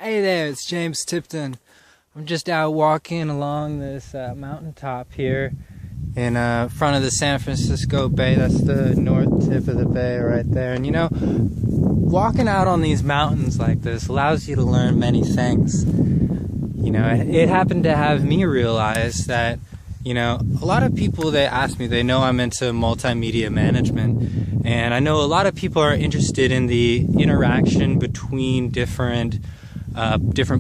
Hey there, it's James Tipton. I'm just out walking along this mountaintop here in front of the San Francisco Bay. That's the north tip of the bay right there. And you know, walking out on these mountains like this allows you to learn many things. You know, it happened to have me realize that, you know, a lot of people, they ask me, they know I'm into multimedia management, and I know a lot of people are interested in the interaction between different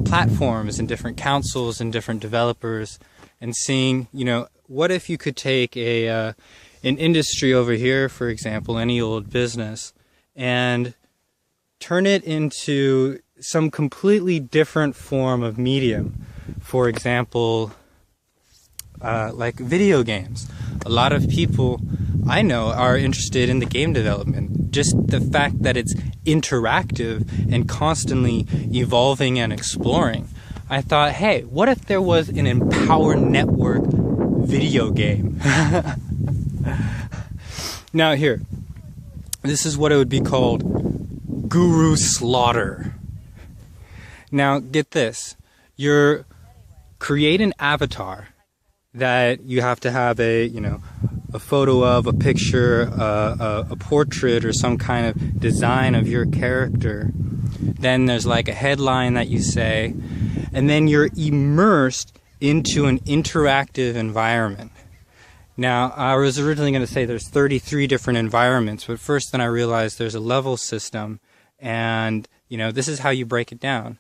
platforms and different councils and different developers, and seeing, you know, what if you could take an industry over here, for example, any old business, and turn it into some completely different form of medium. For example, like video games. A lot of people I know are interested in the game development. Just the fact that it's interactive and constantly evolving and exploring. I thought, hey, what if there was an Empower Network video game? Now here, this is what it would be called: Guru Slaughter. Now get this, you're create an avatar that you have to have a photo of, a picture, a portrait, or some kind of design of your character. Then there's like a headline that you say, and then you're immersed into an interactive environment. Now, I was originally going to say there's 33 different environments, but first then I realized there's a level system, and, you know, this is how you break it down.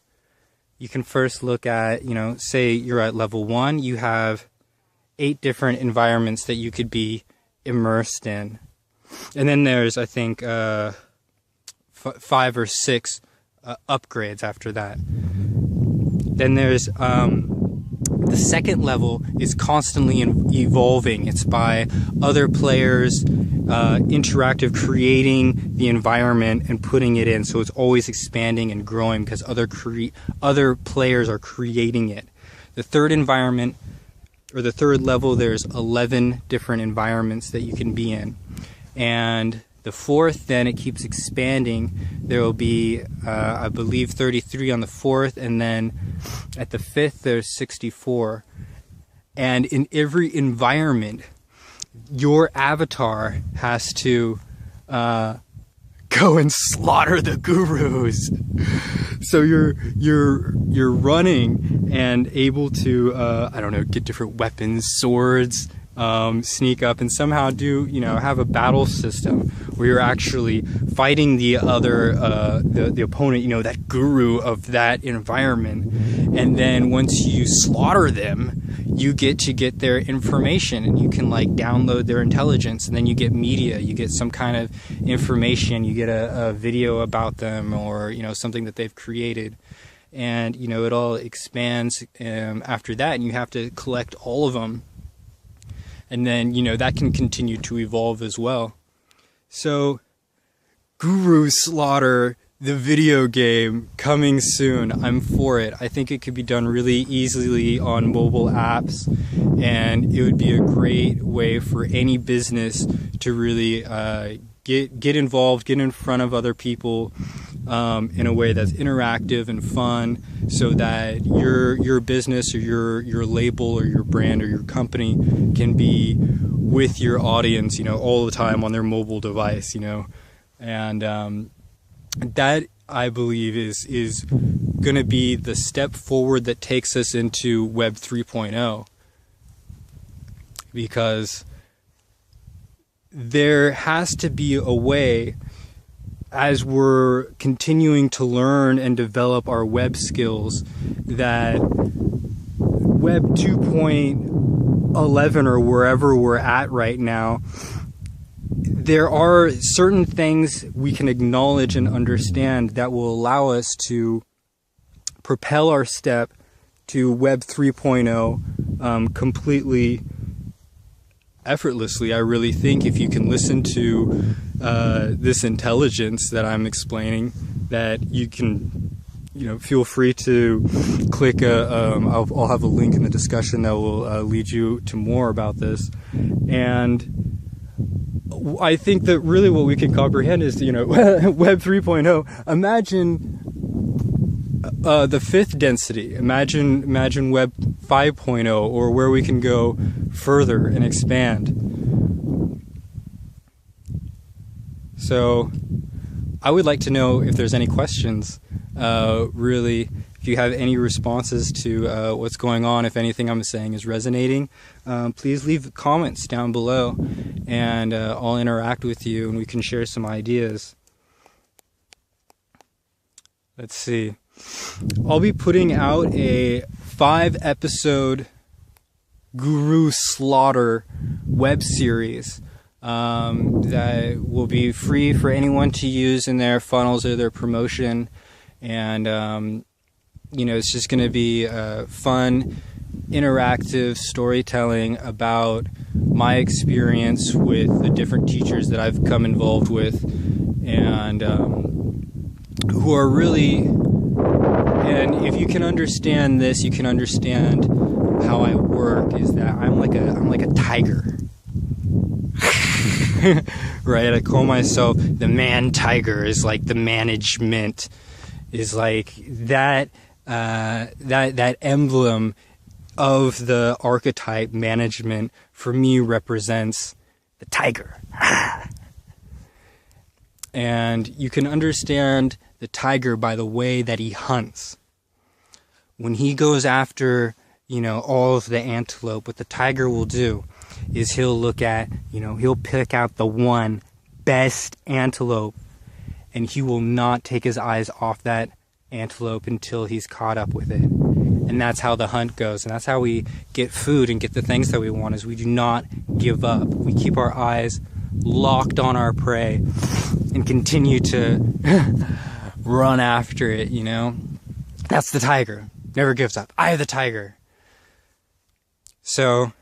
You can first look at, you know, say you're at level 1, you have 8 different environments that you could be immersed in. And then there's, I think, 5 or 6 upgrades after that. Then there's the second level is constantly evolving. It's by other players, interactive, creating the environment and putting it in. So it's always expanding and growing because other players are creating it. The third environment, or the third level, there's 11 different environments that you can be in. And the fourth, then it keeps expanding. There will be, I believe, 33 on the fourth, and then at the fifth, there's 64. And in every environment, your avatar has to go and slaughter the gurus. So you're running and able to I don't know, get different weapons, swords, sneak up and somehow do, you know, have a battle system where you're actually fighting the other the opponent, you know, that guru of that environment. And then once you slaughter them, you get to get their information, and you can like download their intelligence, and then you get media, you get some kind of information, you get a video about them, or, you know, something that they've created. And, you know, it all expands after that, and you have to collect all of them. And then, you know, that can continue to evolve as well. So, Guru Slaughter, the video game, coming soon. I'm for it. I think it could be done really easily on mobile apps, and it would be a great way for any business to really get involved, get in front of other people in a way that's interactive and fun, so that your business or your label or your brand or your company can be with your audience, you know, all the time on their mobile device, you know. And that, I believe, is going to be the step forward that takes us into Web 3.0, because there has to be a way, as we're continuing to learn and develop our web skills, that Web 2.11 or wherever we're at right now, there are certain things we can acknowledge and understand that will allow us to propel our step to Web 3.0 completely effortlessly. I really think if you can listen to this intelligence that I'm explaining, that you can, you know, feel free to click I'll have a link in the discussion that will lead you to more about this. And I think that really what we can comprehend is, you know, Web 3.0. Imagine the fifth density. Imagine Web 5.0, or where we can go further and expand. So I would like to know if there's any questions, really, if you have any responses to what's going on, if anything I'm saying is resonating, please leave comments down below, and I'll interact with you and we can share some ideas. Let's see. I'll be putting out a 5-episode Guru Slaughter web series that will be free for anyone to use in their funnels or their promotion, and you know, it's just going to be fun, interactive storytelling about my experience with the different teachers that I've come involved with, and who are really, and if you can understand this, you can understand how I work, is that I'm like a tiger. Right? I call myself the man tiger. Is like the management, is like that that emblem of the archetype management for me represents the tiger. And you can understand the tiger by the way that he hunts. When he goes after, you know, all of the antelope, what the tiger will do is he'll look at, you know, he'll pick out the one best antelope, and he will not take his eyes off that antelope until he's caught up with it. And that's how the hunt goes, and that's how we get food and get the things that we want, is we do not give up. We keep our eyes locked on our prey and continue to run after it, you know. That's the tiger. Never gives up. I am the tiger. So,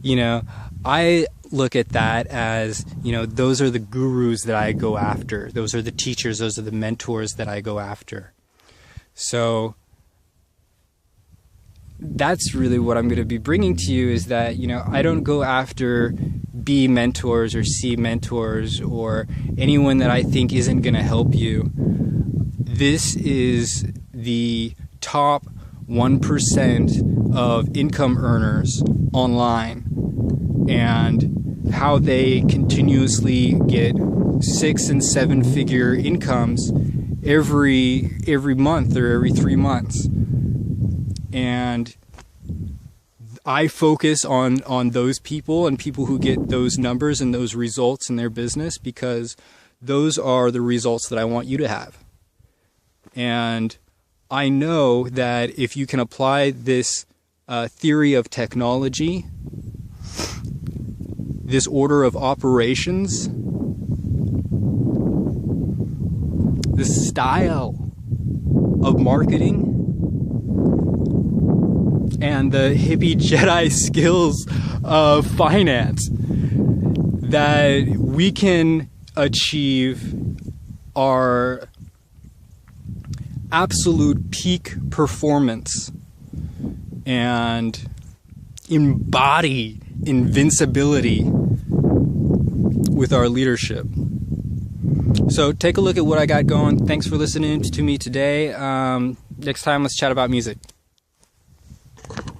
you know, I look at that as, you know, those are the gurus that I go after. Those are the teachers, those are the mentors that I go after. So that's really what I'm going to be bringing to you, is that, you know, I don't go after B mentors or C mentors or anyone that I think isn't going to help you. This is the top 1% of income earners online, and how they continuously get 6- and 7-figure incomes every month or every 3 months. And I focus on those people and people who get those numbers and those results in their business, because those are the results that I want you to have. And I know that if you can apply this theory of technology, this order of operations, this style of marketing, and the hippie Jedi skills of finance, that we can achieve our absolute peak performance and embody invincibility with our leadership. So take a look at what I got going. Thanks for listening to me today. Next time, let's chat about music.